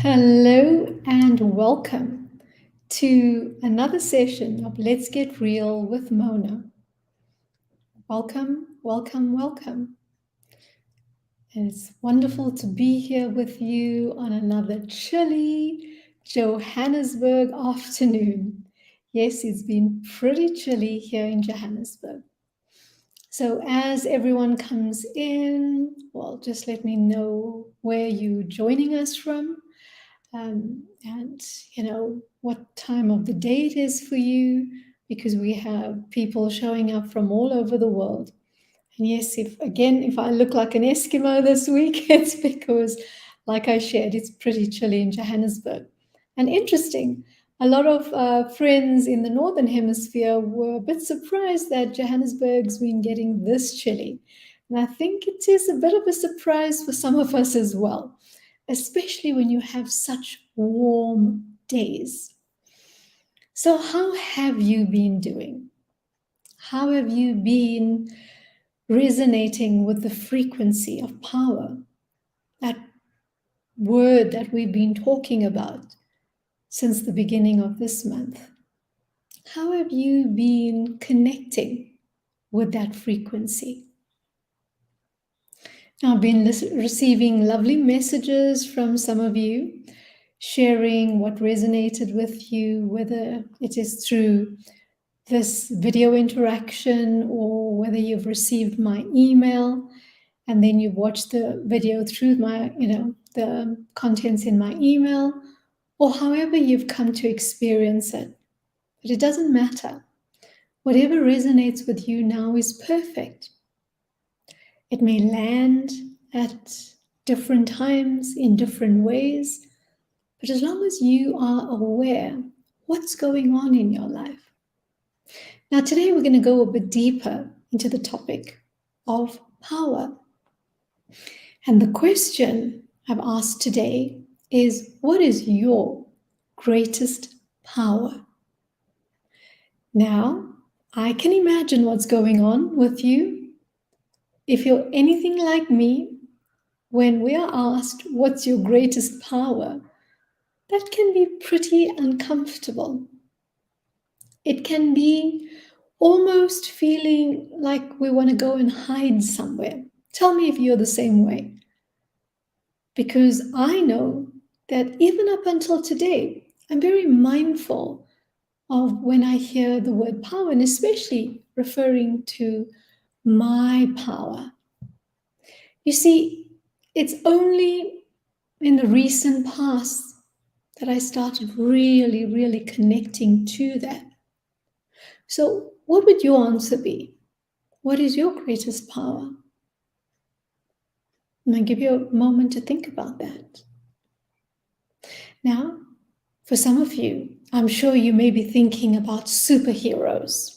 Hello and welcome to another session of Let's Get Real with Mona. Welcome, welcome, welcome. And it's wonderful to be here with you on another chilly Johannesburg afternoon. Yes, it's been pretty chilly here in Johannesburg. So as everyone comes in, well, just let me know where you're joining us from. And what time of the day it is for you, because we have people showing up from all over the world. And yes, if I look like an Eskimo this week, it's because, like I shared, it's pretty chilly in Johannesburg. And interesting, a lot of friends in the Northern Hemisphere were a bit surprised that Johannesburg's been getting this chilly. And I think it is a bit of a surprise for some of us as well, especially when you have such warm days. So how have you been doing? How have you been resonating with the frequency of power? That word that we've been talking about since the beginning of this month. How have you been connecting with that frequency? Now, I've been receiving lovely messages from some of you, sharing what resonated with you, whether it is through this video interaction or whether you've received my email and then you've watched the video through my, the contents in my email, or however you've come to experience it. But it doesn't matter. Whatever resonates with you now is perfect. It may land at different times in different ways, but as long as you are aware what's going on in your life. Now, today we're going to go a bit deeper into the topic of power. And the question I've asked today is, what is your greatest power? Now, I can imagine what's going on with you. If you're anything like me, when we are asked, what's your greatest power? That can be pretty uncomfortable. It can be almost feeling like we want to go and hide somewhere. Tell me if you're the same way. Because I know that even up until today, I'm very mindful of when I hear the word power, and especially referring to my power. You see, it's only in the recent past that I started really, really connecting to that. So what would your answer be? What is your greatest power? And I'll give you a moment to think about that. Now, for some of you, I'm sure you may be thinking about superheroes.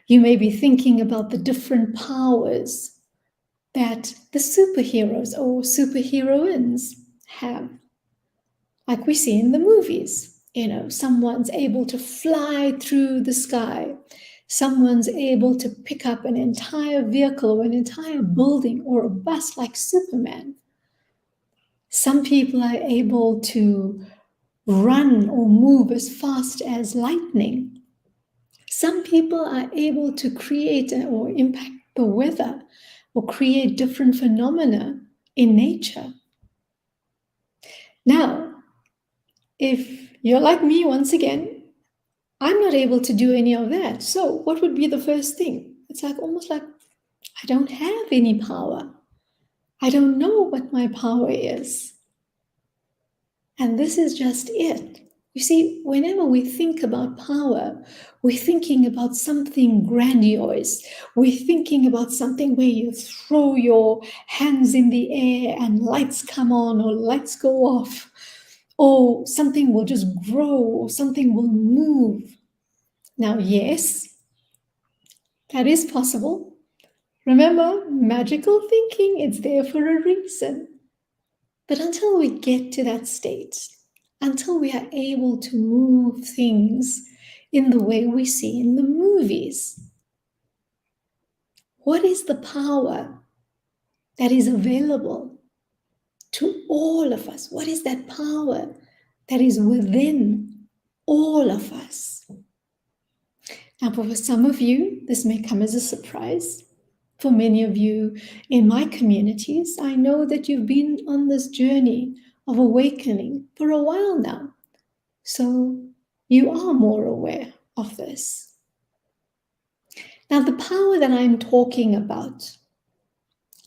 You may be thinking about the different powers that the superheroes or superheroines have. Like we see in the movies, someone's able to fly through the sky. Someone's able to pick up an entire vehicle or an entire building or a bus like Superman. Some people are able to run or move as fast as lightning. Some people are able to create or impact the weather or create different phenomena in nature. Now, if you're like me, once again, I'm not able to do any of that. So what would be the first thing? It's almost like I don't have any power. I don't know what my power is. And this is just it. You see, whenever we think about power, we're thinking about something grandiose. We're thinking about something where you throw your hands in the air and lights come on or lights go off, or something will just grow or something will move. Now, yes, that is possible. Remember, magical thinking, it's there for a reason. But until we get to that state, until we are able to move things in the way we see in the movies, what is the power that is available to all of us. What is that power that is within all of us? Now, for some of you, this may come as a surprise. For many of you in my communities, I know that you've been on this journey of awakening for a while now. So you are more aware of this. Now, the power that I'm talking about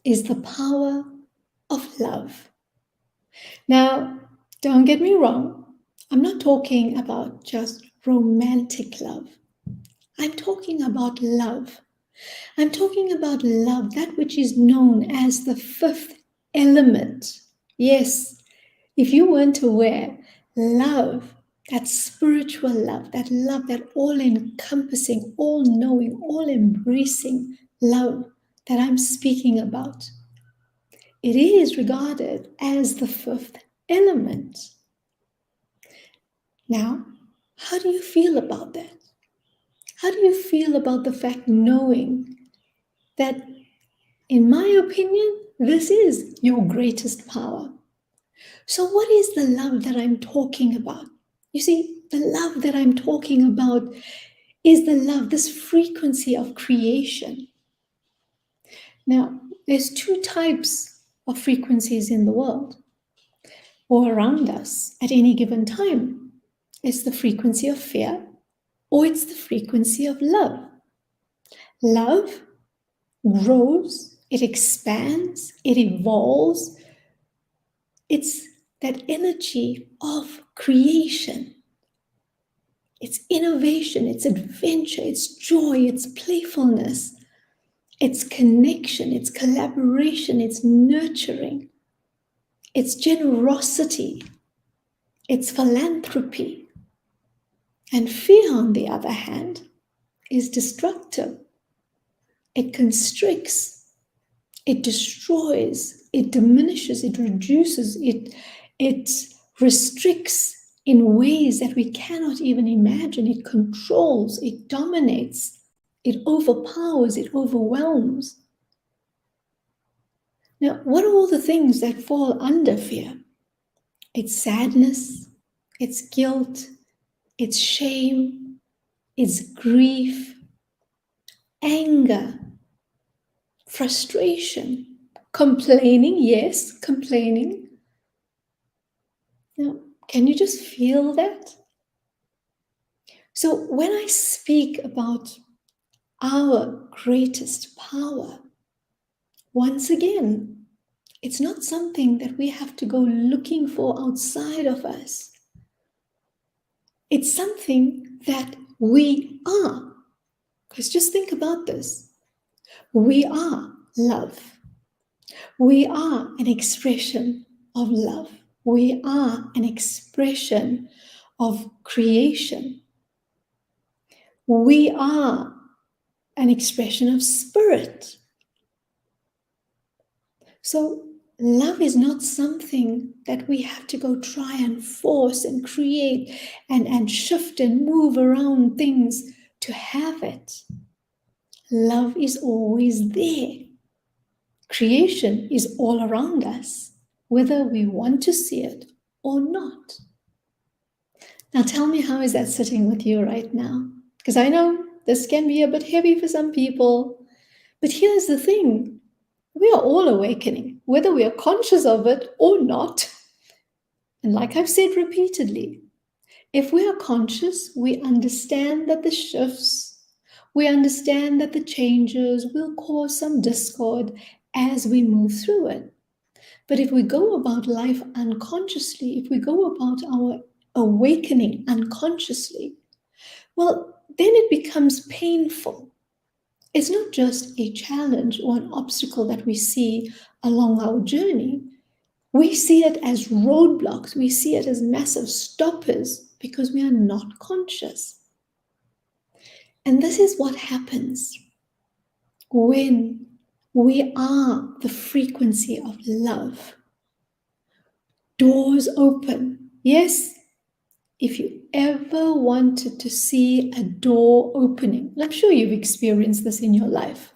is the power of love. Now, don't get me wrong. I'm not talking about just romantic love. I'm talking about love. I'm talking about love, that which is known as the fifth element. Yes, if you weren't aware, love, that spiritual love, that all-encompassing, all-knowing, all-embracing love that I'm speaking about, it is regarded as the fifth element. Now, how do you feel about that? How do you feel about the fact knowing that, in my opinion, this is your greatest power? So what is the love that I'm talking about? You see, the love that I'm talking about is the love, this frequency of creation. Now, there's two types of frequencies in the world or around us at any given time. It's the frequency of fear or it's the frequency of love. Love grows, it expands, it evolves. It's that energy of creation. It's innovation, it's adventure, it's joy, it's playfulness, it's connection, it's collaboration, it's nurturing, it's generosity, it's philanthropy. And fear, on the other hand, is destructive. It constricts, it destroys, it diminishes, it reduces, it restricts in ways that we cannot even imagine. It controls, it dominates, it overpowers, it overwhelms. Now, what are all the things that fall under fear? It's sadness, it's guilt, it's shame, it's grief, anger, frustration, complaining, yes, complaining. Now, can you just feel that? So when I speak about our greatest power, once again, it's not something that we have to go looking for outside of us. It's something that we are. Because just think about this. We are love. We are an expression of love. We are an expression of creation. We are an expression of spirit. So love is not something that we have to go try and force and create and shift and move around things to have it. Love is always there. Creation is all around us, whether we want to see it or not. Now tell me, how is that sitting with you right now? Because I know this can be a bit heavy for some people, but here's the thing. We are all awakening, whether we are conscious of it or not. And like I've said repeatedly, if we are conscious, we understand that the shifts, we understand that the changes will cause some discord as we move through it. But if we go about life unconsciously, if we go about our awakening unconsciously, well, then it becomes painful. It's not just a challenge or an obstacle that we see along our journey. We see it as roadblocks. We see it as massive stoppers because we are not conscious. And this is what happens when we are the frequency of love. Doors open. Yes, if you ever wanted to see a door opening, I'm sure you've experienced this in your life.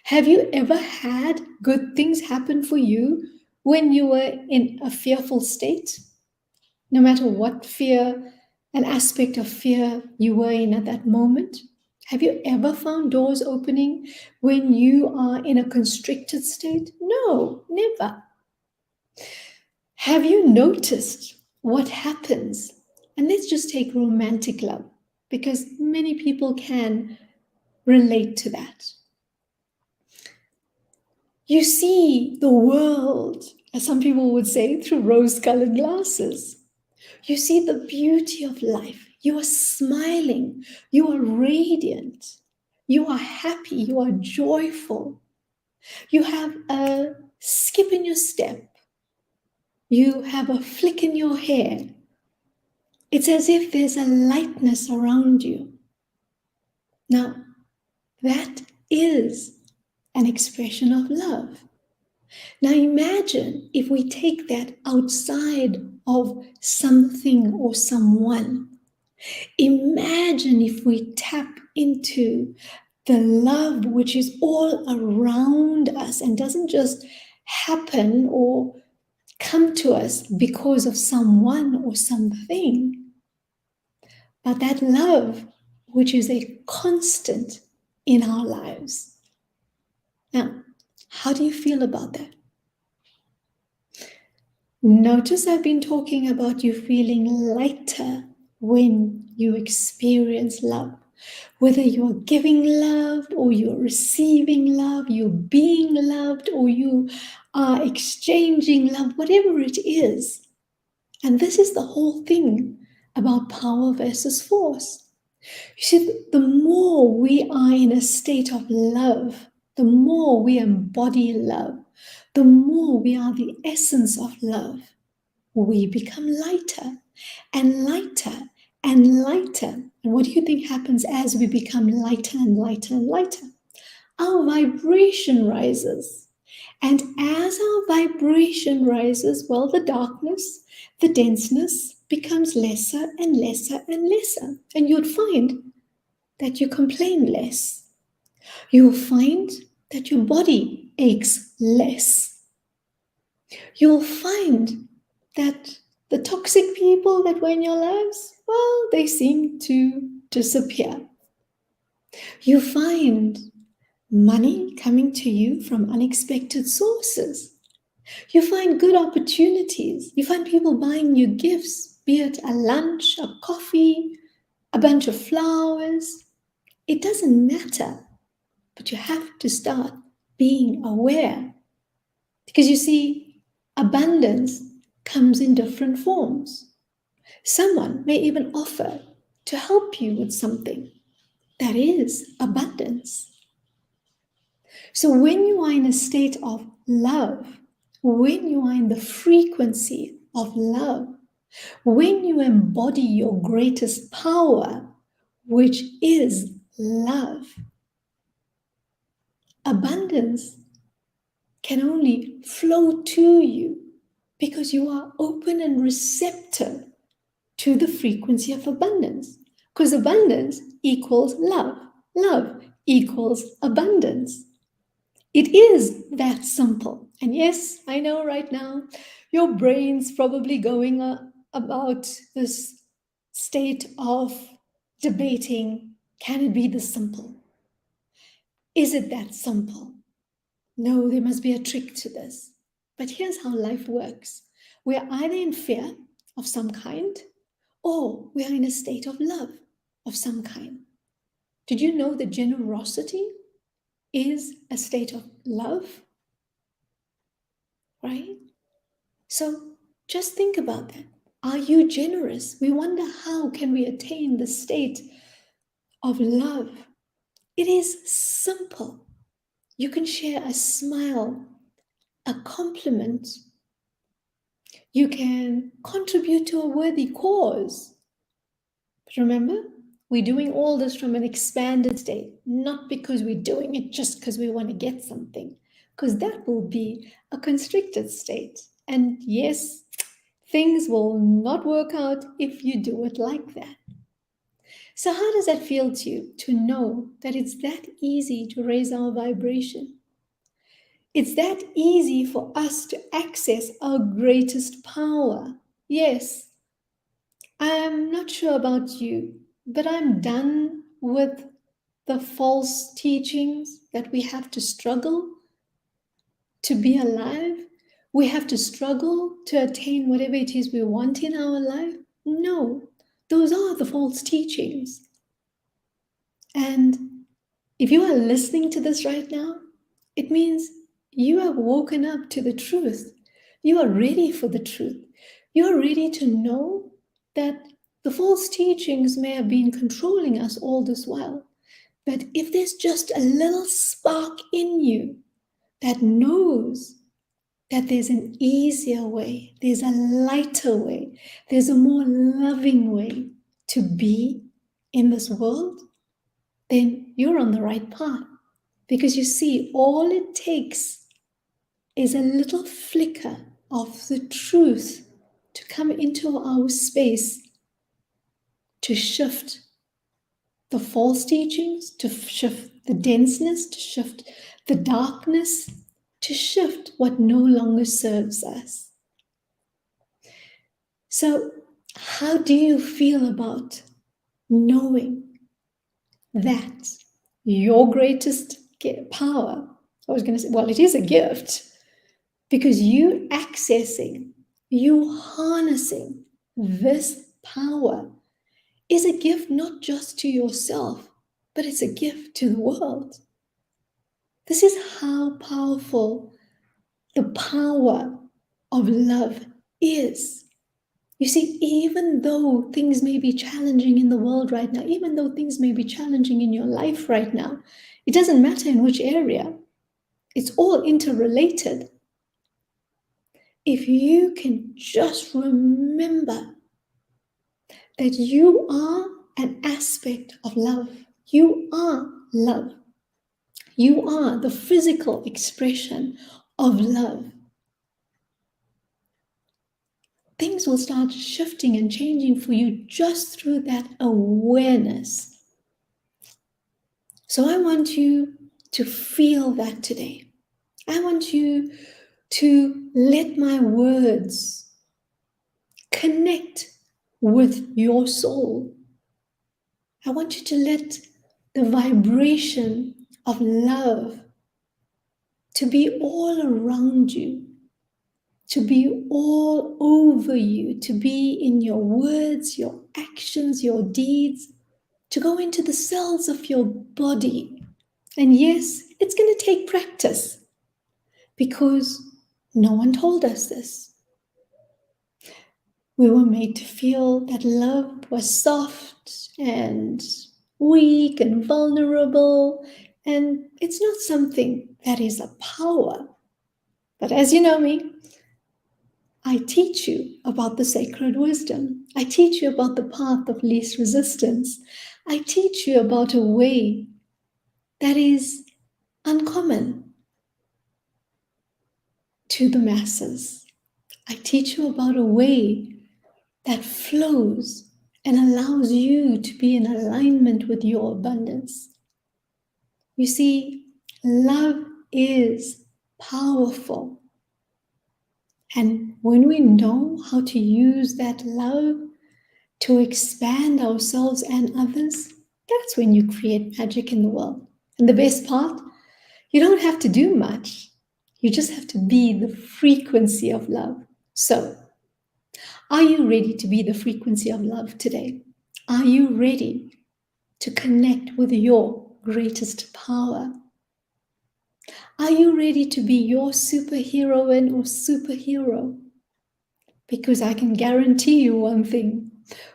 Have you ever had good things happen for you when you were in a fearful state, no matter what fear, an aspect of fear you were in at that moment? Have you ever found doors opening when you are in a constricted state? No, never. Have you noticed what happens? And let's just take romantic love, because many people can relate to that. You see the world, as some people would say, through rose colored glasses. You see the beauty of life. You are smiling. You are radiant. You are happy. You are joyful. You have a skip in your step. You have a flick in your hair. It's as if there's a lightness around you. Now, that is an expression of love. Now imagine if we take that outside of something or someone. Imagine if we tap into the love which is all around us and doesn't just happen or come to us because of someone or something, but that love which is a constant in our lives. Now, how do you feel about that? Notice I've been talking about you feeling lighter when you experience love. Whether you're giving love or you're receiving love, you're being loved or you are exchanging love, whatever it is. And this is the whole thing about power versus force. You see, the more we are in a state of love, the more we embody love, the more we are the essence of love, we become lighter and lighter and lighter. And what do you think happens as we become lighter and lighter and lighter? Our vibration rises. And as our vibration rises, well, the darkness, the denseness becomes lesser and lesser and lesser. And you'd find that you complain less. You'll find that your body aches less. You'll find that the toxic people that were in your lives, well, they seem to disappear. You find money coming to you from unexpected sources. You find good opportunities. You find people buying you gifts, be it a lunch, a coffee, a bunch of flowers. It doesn't matter, but you have to start being aware. Because you see, abundance comes in different forms. Someone may even offer to help you with something. That is abundance. So when you are in a state of love, when you are in the frequency of love, when you embody your greatest power, which is love, abundance can only flow to you because you are open and receptive to the frequency of abundance. Because abundance equals love. Love equals abundance. It is that simple. And yes, I know right now your brain's probably going about this state of debating, can it be this simple? Is it that simple? No, there must be a trick to this. But here's how life works. We're either in fear of some kind, or we are in a state of love of some kind. Did you know that generosity is a state of love? Right? So just think about that. Are you generous? We wonder how can we attain the state of love? It is simple. You can share a smile, a compliment. You can contribute to a worthy cause. But remember, we're doing all this from an expanded state, not because we're doing it just because we want to get something, because that will be a constricted state. And yes, things will not work out if you do it like that. So how does that feel to you, to know that it's that easy to raise our vibration? It's that easy for us to access our greatest power. Yes, I'm not sure about you, but I'm done with the false teachings that we have to struggle to be alive. We have to struggle to attain whatever it is we want in our life. No, those are the false teachings. And if you are listening to this right now, it means you have woken up to the truth. You are ready for the truth. You are ready to know that the false teachings may have been controlling us all this while. But if there's just a little spark in you that knows that there's an easier way, there's a lighter way, there's a more loving way to be in this world, then you're on the right path. Because you see, all it takes is a little flicker of the truth to come into our space to shift the false teachings, to shift the denseness, to shift the darkness, to shift what no longer serves us. So, how do you feel about knowing that your greatest power? I was going to say, well, it is a gift because you accessing, you harnessing this power is a gift not just to yourself, but it's a gift to the world. This is how powerful the power of love is. You see, even though things may be challenging in the world right now, even though things may be challenging in your life right now, it doesn't matter in which area, it's all interrelated. If you can just remember that you are an aspect of love, you are love, you are the physical expression of love, things will start shifting and changing for you just through that awareness. So I want you to feel that today. I want you to let my words connect with your soul. I want you to let the vibration of love to be all around you, to be all over you, to be in your words, your actions, your deeds, to go into the cells of your body. And yes, it's going to take practice because no one told us this. We were made to feel that love was soft and weak and vulnerable, and it's not something that is a power. But as you know me, I teach you about the sacred wisdom. I teach you about the path of least resistance. I teach you about a way that is uncommon to the masses. I teach you about a way that flows and allows you to be in alignment with your abundance. You see, love is powerful. And when we know how to use that love to expand ourselves and others, that's when you create magic in the world. And the best part, you don't have to do much. You just have to be the frequency of love. So, are you ready to be the frequency of love today? Are you ready to connect with your greatest power? Are you ready to be your superheroine or superhero? Because I can guarantee you one thing.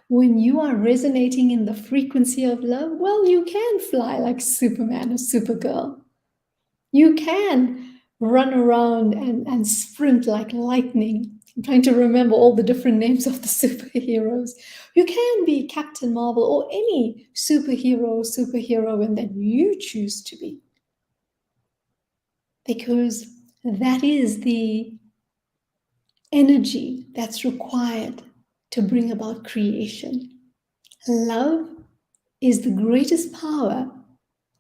When you are resonating in the frequency of love, well, you can fly like Superman or Supergirl. You can run around and sprint like lightning. I'm trying to remember all the different names of the superheroes. You can be Captain Marvel or any superhero or superheroine that you choose to be. Because that is the energy that's required to bring about creation. Love is the greatest power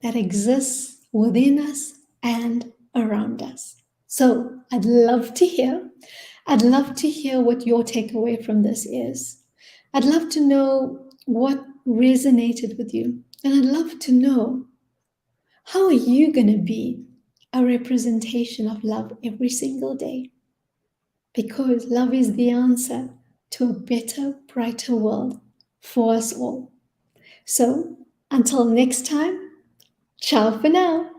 that exists within us and around us. So I'd love to hear. I'd love to hear what your takeaway from this is. I'd love to know what resonated with you. And I'd love to know, how are you going to be a representation of love every single day? Because love is the answer to a better, brighter world for us all. So until next time, ciao for now.